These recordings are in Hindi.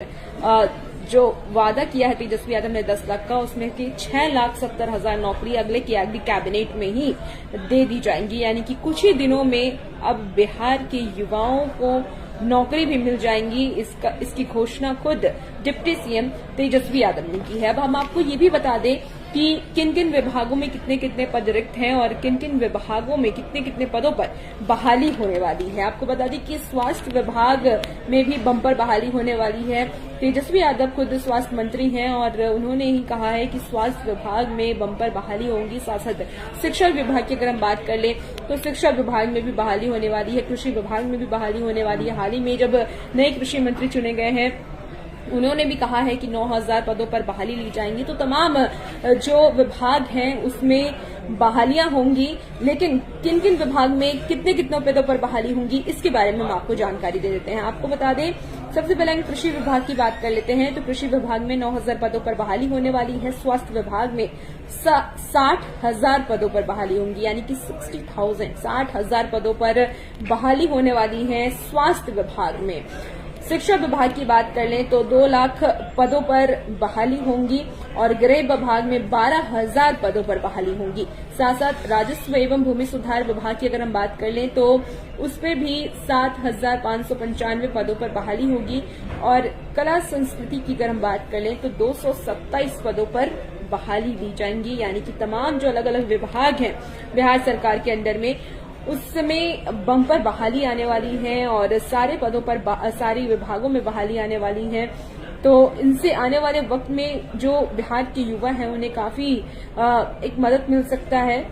जो वादा किया है तेजस्वी यादव ने 10 लाख का, उसमें कि 6,70,000 नौकरी अगले कैबिनेट में ही दे दी जाएंगी। यानी कि कुछ ही दिनों में अब बिहार के युवाओं को नौकरी भी मिल जाएंगी। इसकी घोषणा खुद डिप्टी सीएम तेजस्वी यादव ने की है। अब हम आपको ये भी बता दें कि किन किन विभागों में कितने कितने पद रिक्त हैं और किन किन विभागों में कितने कितने पदों पर बहाली होने वाली है। आपको बता दें कि स्वास्थ्य विभाग में भी बम्पर बहाली होने वाली है। तेजस्वी यादव खुद स्वास्थ्य मंत्री हैं और उन्होंने ही कहा है कि स्वास्थ्य विभाग में बम्पर बहाली होंगी। साथ साथ शिक्षा विभाग की अगर हम बात कर ले तो शिक्षा विभाग में भी बहाली होने वाली है, कृषि विभाग में भी बहाली होने वाली है। हाल ही में जब नए कृषि मंत्री चुने गए हैं, उन्होंने भी कहा है कि 9,000 पदों पर बहाली ली जाएंगी। तो तमाम जो विभाग हैं उसमें बहालियां होंगी, लेकिन किन किन विभाग में कितने कितने पदों पर बहाली होंगी इसके बारे में हम आपको जानकारी दे देते हैं। आपको बता दें, सबसे पहले हम कृषि विभाग की बात कर लेते हैं। तो कृषि विभाग में 9,000 पदों पर बहाली होने वाली है। स्वास्थ्य विभाग में 60,000 पदों पर बहाली होंगी, यानी कि 60,000 पदों पर बहाली होने वाली है स्वास्थ्य विभाग में। शिक्षा विभाग की बात कर लें तो 2 लाख पदों पर बहाली होंगी और गृह विभाग में 12,000 पदों पर बहाली होंगी। साथ साथ राजस्व एवं भूमि सुधार विभाग की अगर हम बात कर लें तो उसमें भी 7,595 पदों पर बहाली होगी और कला संस्कृति की अगर हम बात कर लें तो 227 पदों पर बहाली दी जाएंगी। यानी कि तमाम जो अलग अलग विभाग हैं बिहार सरकार के अंडर में, उसमें बम्पर बहाली आने वाली है और सारे पदों पर सारे विभागों में बहाली आने वाली है। तो इनसे आने वाले वक्त में जो बिहार के युवा हैं उन्हें काफी एक मदद मिल सकता है।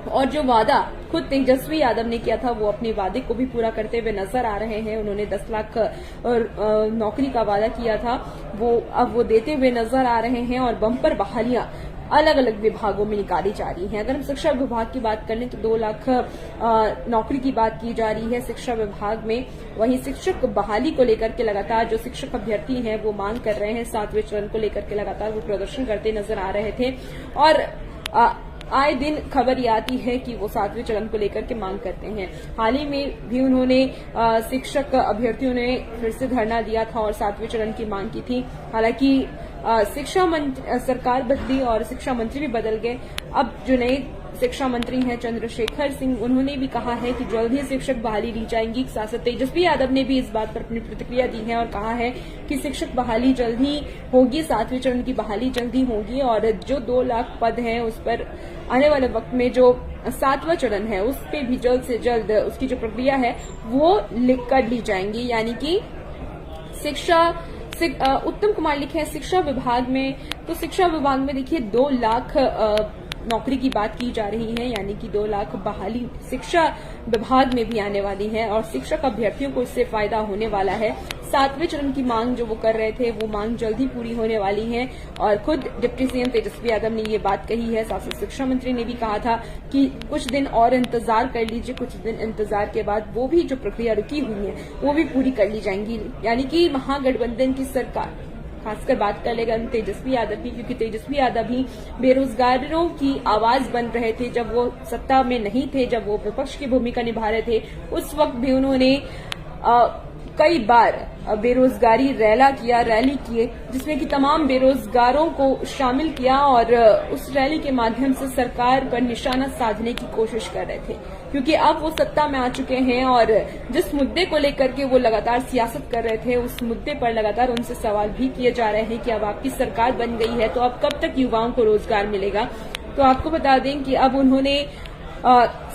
और जो वादा खुद तेजस्वी यादव ने किया था वो अपने वादे को भी पूरा करते हुए नजर आ रहे हैं। उन्होंने 10 लाख नौकरी का वादा किया था, अब वो देते हुए नजर आ रहे हैं और बम्पर बहालियां अलग अलग विभागों में निकाली जा रही हैं। अगर हम शिक्षा विभाग की बात करें तो 2 लाख नौकरी की बात की जा रही है शिक्षा विभाग में। वहीं शिक्षक बहाली को लेकर के लगातार जो शिक्षक अभ्यर्थी हैं वो मांग कर रहे हैं। 7वें चरण को लेकर के लगातार वो प्रदर्शन करते नजर आ रहे थे और आए दिन खबर ये आती है कि वो 7वें चरण को लेकर के मांग करते हैं। हाल ही में भी उन्होंने शिक्षक अभ्यर्थियों ने फिर से धरना दिया था और 7वें चरण की मांग की थी। हालांकि सरकार बदली और शिक्षा मंत्री भी बदल गए। अब जो नए शिक्षा मंत्री हैं चंद्रशेखर सिंह, उन्होंने भी कहा है कि जल्द ही शिक्षक बहाली ली जाएंगी। साथ साथ तेजस्वी यादव ने भी इस बात पर अपनी प्रतिक्रिया दी है और कहा है कि शिक्षक बहाली जल्द ही होगी, 7वें चरण की बहाली जल्द ही होगी और जो 2 लाख पद हैं उस पर आने वाले वक्त में जो 7वां चरण है उस पर भी जल्द से जल्द उसकी जो प्रक्रिया है वो कर ली जाएंगी। यानी कि उत्तम कुमार लिखे हैं शिक्षा विभाग में, तो शिक्षा विभाग में देखिए 2 लाख नौकरी की बात की जा रही है। यानी कि 2 लाख बहाली शिक्षा विभाग में भी आने वाली है और शिक्षक अभ्यर्थियों को इससे फायदा होने वाला है। 7वें चरण की मांग जो वो कर रहे थे वो मांग जल्द ही पूरी होने वाली है और खुद डिप्टी सीएम तेजस्वी यादव ने ये बात कही है। साथ साथ शिक्षा मंत्री ने भी कहा था कि कुछ दिन और इंतजार कर लीजिए, कुछ दिन इंतजार के बाद वो भी जो प्रक्रिया रुकी हुई है वो भी पूरी कर ली जाएंगी। यानी कि महागठबंधन की सरकार खासकर बात कर लेगा तेजस्वी यादव की, क्योंकि तेजस्वी यादव ही बेरोजगारों की आवाज बन रहे थे जब वो सत्ता में नहीं थे, जब वो विपक्ष की भूमिका निभा रहे थे। उस वक्त भी उन्होंने कई बार बेरोजगारी रैली किए जिसमें कि तमाम बेरोजगारों को शामिल किया और उस रैली के माध्यम से सरकार पर निशाना साधने की कोशिश कर रहे थे, क्योंकि अब वो सत्ता में आ चुके हैं और जिस मुद्दे को लेकर के वो लगातार सियासत कर रहे थे उस मुद्दे पर लगातार उनसे सवाल भी किए जा रहे हैं कि अब आपकी सरकार बन गई है तो अब कब तक युवाओं को रोजगार मिलेगा। तो आपको बता दें कि अब उन्होंने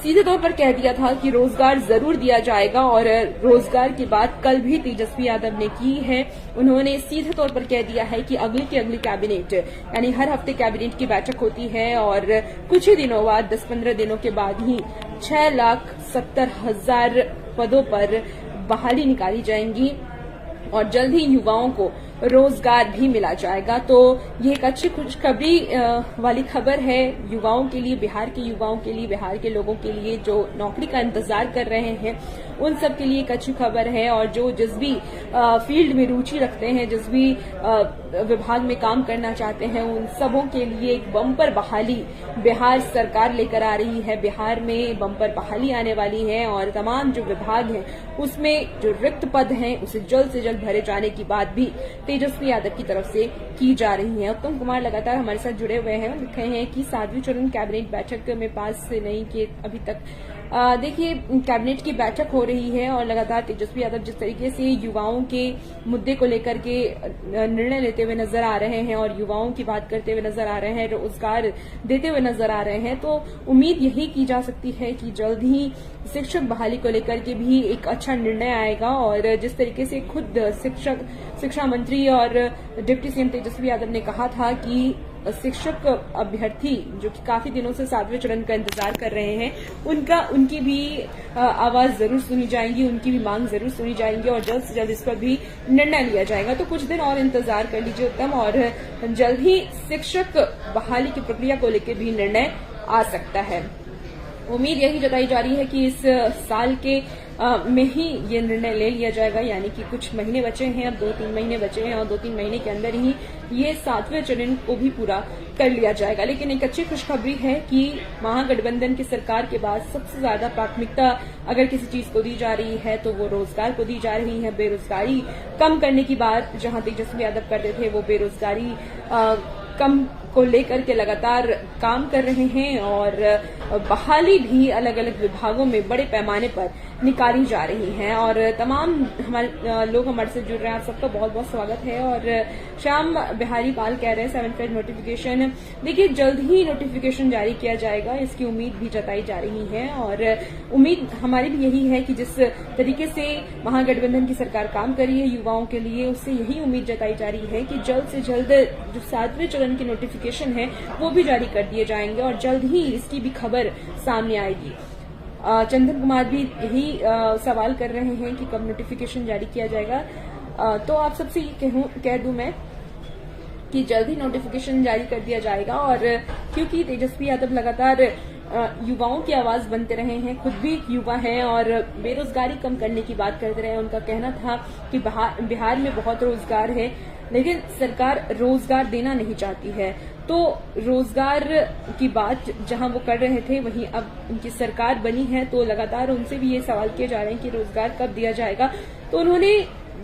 सीधे तौर पर कह दिया था कि रोजगार जरूर दिया जाएगा और रोजगार की बात कल भी तेजस्वी यादव ने की है। उन्होंने सीधे तौर पर कह दिया है कि अगली कैबिनेट यानी हर हफ्ते कैबिनेट की बैठक होती है और कुछ ही दिनों बाद 10-15 दिनों के बाद ही 6,70,000 पदों पर बहाली निकाली जाएंगी और जल्द ही युवाओं को रोजगार भी मिला जाएगा। तो ये एक अच्छी खुशखबरी वाली खबर है युवाओं के लिए, बिहार के युवाओं के लिए, बिहार के लोगों के लिए जो नौकरी का इंतजार कर रहे हैं उन सब के लिए एक अच्छी खबर है। और जो जिस भी फील्ड में रुचि रखते हैं, जिस भी विभाग में काम करना चाहते हैं, उन सबों के लिए एक बम्पर बहाली बिहार सरकार लेकर आ रही है। बिहार में बम्पर बहाली आने वाली है और तमाम जो विभाग हैं उसमें जो रिक्त पद हैं उसे जल्द से जल्द भरे जाने की बात भी तेजस्वी यादव की तरफ से की जा रही है। उत्तम कुमार लगातार हमारे साथ जुड़े हुए हैं, लिखे हैं कि 7वीं चरण कैबिनेट बैठक में पास से नहीं किए अभी तक। देखिए, कैबिनेट की बैठक हो रही है और लगातार तेजस्वी यादव जिस तरीके से युवाओं के मुद्दे को लेकर के निर्णय लेते हुए नजर आ रहे हैं और युवाओं की बात करते हुए नजर आ रहे हैं, रोजगार देते हुए नजर आ रहे हैं, तो उम्मीद यही की जा सकती है कि जल्द ही शिक्षक बहाली को लेकर के भी एक अच्छा निर्णय आएगा। और जिस तरीके से खुद शिक्षा मंत्री और डिप्टी सीएम तेजस्वी यादव ने कहा था कि शिक्षक अभ्यर्थी जो कि काफी दिनों से 7वें चरण का इंतजार कर रहे हैं उनकी भी आवाज जरूर सुनी जाएगी, उनकी भी मांग जरूर सुनी जाएगी और जल्द से जल्द इस पर भी निर्णय लिया जाएगा। तो कुछ दिन और इंतजार कर लीजिए उत्तम, और जल्द ही शिक्षक बहाली की प्रक्रिया को लेकर भी निर्णय आ सकता है। उम्मीद यही जताई जा रही है कि इस साल के में ही ये निर्णय ले लिया जाएगा, यानी कि कुछ महीने बचे हैं, अब 2-3 महीने बचे हैं और 2-3 महीने के अंदर ही ये 7वें चरण को भी पूरा कर लिया जाएगा। लेकिन एक अच्छी खुशखबरी है कि महागठबंधन की सरकार के बाद सबसे ज्यादा प्राथमिकता अगर किसी चीज को दी जा रही है तो वो रोजगार को दी जा रही है। बेरोजगारी कम करने की बात जहां तेजस्वी यादव करते थे, वो बेरोजगारी कम को लेकर के लगातार काम कर रहे हैं और बहाली भी अलग अलग विभागों में बड़े पैमाने पर निकाली जा रही हैं। और तमाम हमारे लोग हमारे से जुड़ रहे हैं, आप सबका बहुत बहुत स्वागत है। और श्याम बिहारी पाल कह रहे हैं 7th फेज नोटिफिकेशन, देखिए जल्द ही नोटिफिकेशन जारी किया जाएगा, इसकी उम्मीद भी जताई जा रही है। और उम्मीद हमारी भी यही है कि जिस तरीके से महागठबंधन की सरकार काम कर रही है युवाओं के लिए, उससे यही उम्मीद जताई जा रही है कि जल्द से जल्द जो 7वें चरण की नोटिफिकेशन है वो भी जारी कर दिए जाएंगे और जल्द ही इसकी भी खबर सामने आएगी। चंदन कुमार भी यही सवाल कर रहे हैं कि कब नोटिफिकेशन जारी किया जाएगा। तो आप सबसे ये कह दूं मैं कि जल्द ही नोटिफिकेशन जारी कर दिया जाएगा। और क्योंकि तेजस्वी यादव लगातार युवाओं की आवाज बनते रहे हैं, खुद भी युवा हैं और बेरोजगारी कम करने की बात करते रहे, उनका कहना था कि बिहार में बहुत रोजगार है लेकिन सरकार रोजगार देना नहीं चाहती है। तो रोजगार की बात जहां वो कर रहे थे वहीं अब उनकी सरकार बनी है, तो लगातार उनसे भी ये सवाल किए जा रहे हैं कि रोजगार कब दिया जाएगा। तो उन्होंने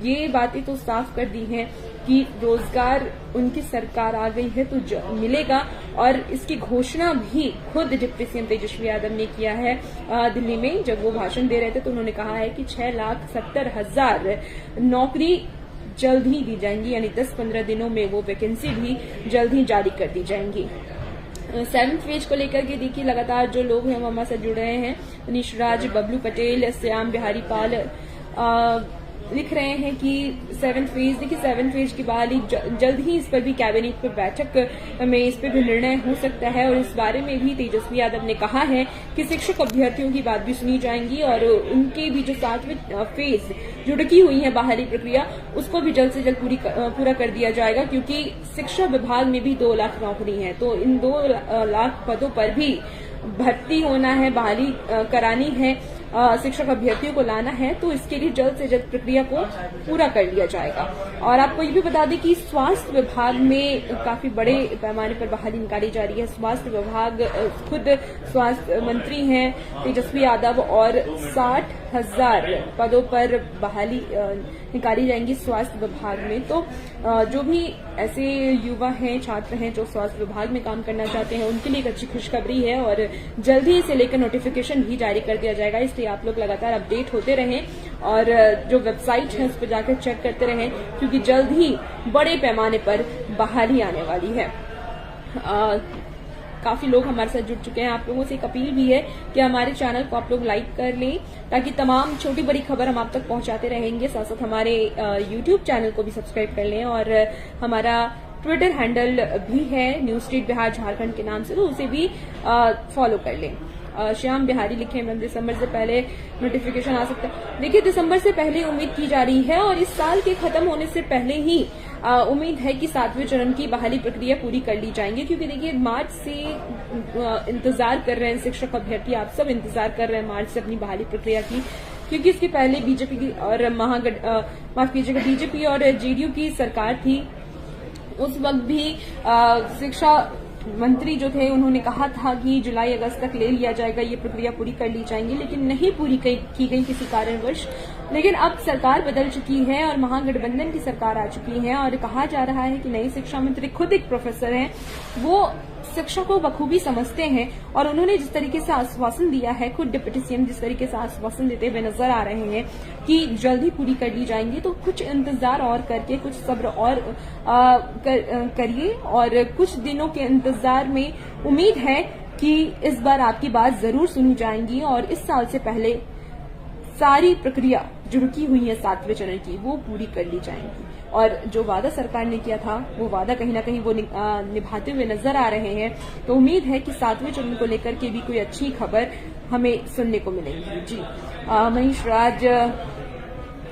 ये बातें तो साफ कर दी हैं कि रोजगार उनकी सरकार आ गई है तो मिलेगा। और इसकी घोषणा भी खुद डिप्टी सीएम तेजस्वी यादव ने किया है दिल्ली में, जब वो भाषण दे रहे थे तो उन्होंने कहा है कि 6,70,000 नौकरी जल्द ही दी जाएंगी, यानी 10-15 दिनों में वो वैकेंसी भी जल्द ही जारी कर दी जाएंगी। 7th फेज को लेकर के देखिए लगातार जो लोग हैं वो हमारे साथ जुड़ रहे हैं। मनीष राज, बबलू पटेल, श्याम बिहारी पाल लिख रहे हैं कि 7th फेज, देखिए 7th फेज की बहाली जल्द ही इस पर भी कैबिनेट पर बैठक में इस पर भी निर्णय हो सकता है। और इस बारे में भी तेजस्वी यादव ने कहा है कि शिक्षक अभ्यर्थियों की बात भी सुनी जाएंगी और उनके भी जो 7वें फेज जो रुकी हुई है बहाली प्रक्रिया उसको भी जल्द से जल्द पूरा कर दिया जाएगा, क्योंकि शिक्षा विभाग में भी 2 लाख नौकरी है, तो इन 2 लाख पदों पर भी भर्ती होना है, बहाली करानी है, शिक्षक अभ्यर्थियों को लाना है, तो इसके लिए जल्द से जल्द प्रक्रिया को पूरा कर लिया जाएगा। और आपको ये भी बता दें कि स्वास्थ्य विभाग में काफी बड़े पैमाने पर बहाली निकाली जा रही है। स्वास्थ्य विभाग खुद स्वास्थ्य मंत्री हैं तेजस्वी यादव और 60,000 पदों पर बहाली निकाली जाएंगी स्वास्थ्य विभाग में। तो जो भी ऐसे युवा हैं, छात्र हैं जो स्वास्थ्य विभाग में काम करना चाहते हैं उनके लिए एक अच्छी खुशखबरी है और जल्द ही इसे लेकर नोटिफिकेशन भी जारी कर दिया जाएगा। इसलिए आप लोग लगातार अपडेट होते रहें और जो वेबसाइट है उस पर जाकर चेक करते रहें, क्योंकि जल्द ही बड़े पैमाने पर बहाली आने वाली है। काफी लोग हमारे साथ जुड़ चुके हैं। आप लोगों से एक अपील भी है कि हमारे चैनल को आप लोग लाइक कर लें ताकि तमाम छोटी बड़ी खबर हम आप तक पहुंचाते रहेंगे। साथ साथ हमारे यूट्यूब चैनल को भी सब्सक्राइब कर लें और हमारा ट्विटर हैंडल भी है न्यूज स्ट्रीट बिहार झारखंड के नाम से, तो उसे भी फॉलो कर लें। श्याम बिहारी लिखे हैं दिसंबर से पहले नोटिफिकेशन आ सकता है। देखिए दिसंबर से पहले उम्मीद की जा रही है और इस साल के खत्म होने से पहले ही उम्मीद है कि 7वें चरण की बहाली प्रक्रिया पूरी कर ली जाएंगी, क्योंकि देखिए मार्च से इंतजार कर रहे हैं शिक्षक अभ्यर्थी, आप सब इंतजार कर रहे हैं मार्च से अपनी बहाली प्रक्रिया की, क्योंकि इसके पहले बीजेपी की और बीजेपी और जेडीयू की सरकार थी। उस वक्त भी शिक्षा मंत्री जो थे उन्होंने कहा था कि जुलाई अगस्त तक ले लिया जाएगा, ये प्रक्रिया पूरी कर ली जाएंगी, लेकिन नहीं पूरी की गई किसी कारणवश। लेकिन अब सरकार बदल चुकी है और महागठबंधन की सरकार आ चुकी है और कहा जा रहा है कि नई शिक्षा मंत्री खुद एक प्रोफेसर हैं, वो शिक्षा को बखूबी समझते हैं और उन्होंने जिस तरीके से आश्वासन दिया है, खुद डिप्टी सीएम जिस तरीके से आश्वासन देते हुए नजर आ रहे हैं कि जल्दी पूरी कर ली जाएंगी, तो कुछ इंतजार और करके, कुछ सब्र और करिए और कुछ दिनों के इंतजार में उम्मीद है कि इस बार आपकी बात जरूर सुनी जाएंगी और इस साल से पहले सारी प्रक्रिया जो रुकी हुई है 7वें चरण की वो पूरी कर ली जाएंगी। और जो वादा सरकार ने किया था वो वादा कहीं ना कहीं वो निभाते हुए नजर आ रहे हैं। तो उम्मीद है कि 7वें चरण को लेकर के भी कोई अच्छी खबर हमें सुनने को मिलेगी। जी मनीष राज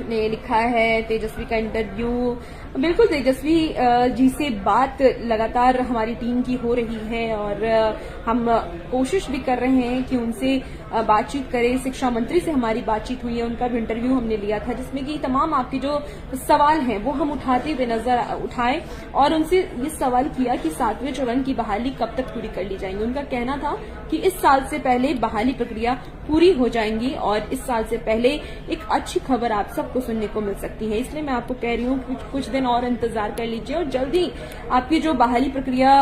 ने लिखा है तेजस्वी का इंटरव्यू, बिल्कुल तेजस्वी जी से बात लगातार हमारी टीम की हो रही है और हम कोशिश भी कर रहे हैं कि उनसे बातचीत करें। शिक्षा मंत्री से हमारी बातचीत हुई है, उनका भी इंटरव्यू हमने लिया था, जिसमें कि तमाम आपके जो सवाल हैं वो हम उठाते हुए नजर उठाए और उनसे ये सवाल किया कि 7वें चरण की बहाली कब तक पूरी कर ली जाएंगी। उनका कहना था कि इस साल से पहले बहाली प्रक्रिया पूरी हो जाएंगी और इस साल से पहले एक अच्छी खबर आप सबको सुनने को मिल सकती है। इसलिए मैं आपको कह रही हूँ कि कुछ दिन और इंतजार कर लीजिए और जल्दी आपकी जो बहाली प्रक्रिया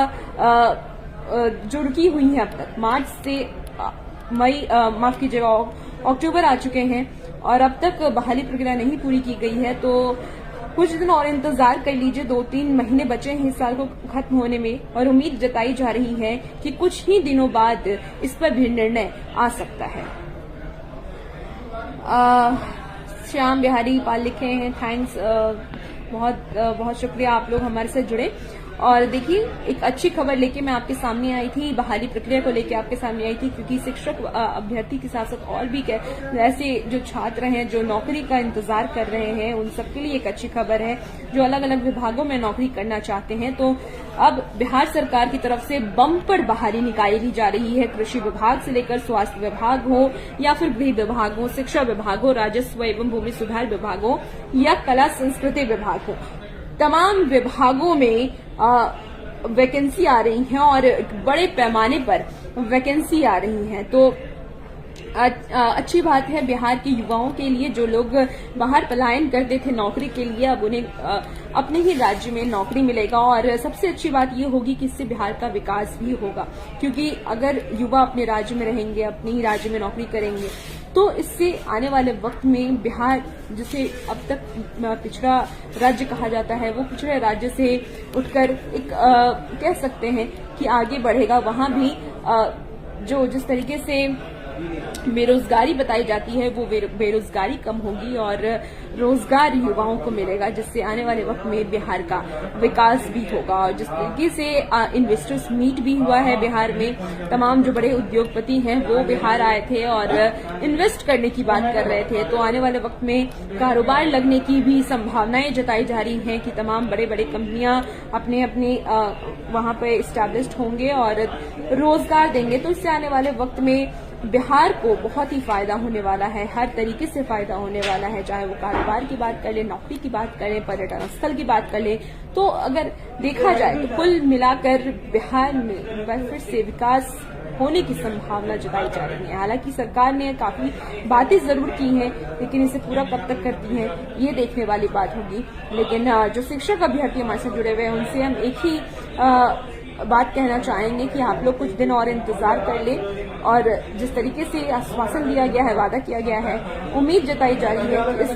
जो रुकी हुई है अब तक, मार्च से माफ कीजिएगा अक्टूबर आ चुके हैं और अब तक बहाली प्रक्रिया नहीं पूरी की गई है, तो कुछ दिन और इंतजार कर लीजिए। 2-3 महीने बचे हैं इस साल को खत्म होने में और उम्मीद जताई जा रही है कि कुछ ही दिनों बाद इस पर भी निर्णय आ सकता है। श्याम बिहारी पाल लिखे हैं, थैंक्स, बहुत शुक्रिया आप लोग हमारे साथ जुड़े। और देखिए एक अच्छी खबर लेके मैं आपके सामने आई थी, बहाली प्रक्रिया को लेके आपके सामने आई थी, क्योंकि शिक्षक अभ्यर्थी के साथ साथ और भी ऐसे जो छात्र हैं जो नौकरी का इंतजार कर रहे हैं उन सबके लिए एक अच्छी खबर है, जो अलग अलग विभागों में नौकरी करना चाहते हैं। तो अब बिहार सरकार की तरफ से बम्पर बहाली निकाली जा रही है, कृषि विभाग से लेकर स्वास्थ्य विभाग हो या फिर गृह विभाग हो, शिक्षा विभाग हो, राजस्व एवं भूमि सुधार विभाग हो या कला संस्कृति विभाग हो, तमाम विभागों में वैकेंसी आ रही हैं और बड़े पैमाने पर वैकेंसी आ रही हैं। तो अच्छी बात है बिहार के युवाओं के लिए, जो लोग बाहर पलायन करते थे नौकरी के लिए, अब उन्हें अपने ही राज्य में नौकरी मिलेगा। और सबसे अच्छी बात ये होगी कि इससे बिहार का विकास भी होगा, क्योंकि अगर युवा अपने राज्य में रहेंगे, अपने ही राज्य में नौकरी करेंगे, तो इससे आने वाले वक्त में बिहार, जिसे अब तक पिछड़ा राज्य कहा जाता है, वो पिछड़े राज्य से उठकर एक कह सकते हैं कि आगे बढ़ेगा। वहां भी जो जिस तरीके से बेरोजगारी बताई जाती है वो बेरोजगारी कम होगी और रोजगार युवाओं को मिलेगा, जिससे आने वाले वक्त में बिहार का विकास भी होगा। और जिस तरीके से इन्वेस्टर्स मीट भी हुआ है बिहार में, तमाम जो बड़े उद्योगपति हैं वो बिहार आए थे और इन्वेस्ट करने की बात कर रहे थे, तो आने वाले वक्त में कारोबार लगने की भी संभावनाएं जताई जा रही हैं कि तमाम बड़े बड़े कंपनियां अपने अपने वहां पर इस्टेब्लिश्ड होंगे और रोजगार देंगे। तो इससे आने वाले वक्त में बिहार को बहुत ही फायदा होने वाला है, हर तरीके से फायदा होने वाला है, चाहे वो कारोबार की बात कर ले, नौकरी की बात कर ले, पर्यटन स्थल की बात कर ले। तो अगर देखा जाए तो कुल मिलाकर बिहार में एक बार फिर से विकास होने की संभावना जताई जा रही है। हालांकि सरकार ने काफी बातें जरूर की हैं, लेकिन इसे पूरा कब तक करती है ये देखने वाली बात होगी। लेकिन जो शिक्षक अभ्यर्थी हमारे से जुड़े हुए हैं उनसे हम एक ही बात कहना चाहेंगे कि आप लोग कुछ दिन और इंतजार कर लें और जिस तरीके से आश्वासन दिया गया है, वादा किया गया है, उम्मीद जताई जा रही है कि इस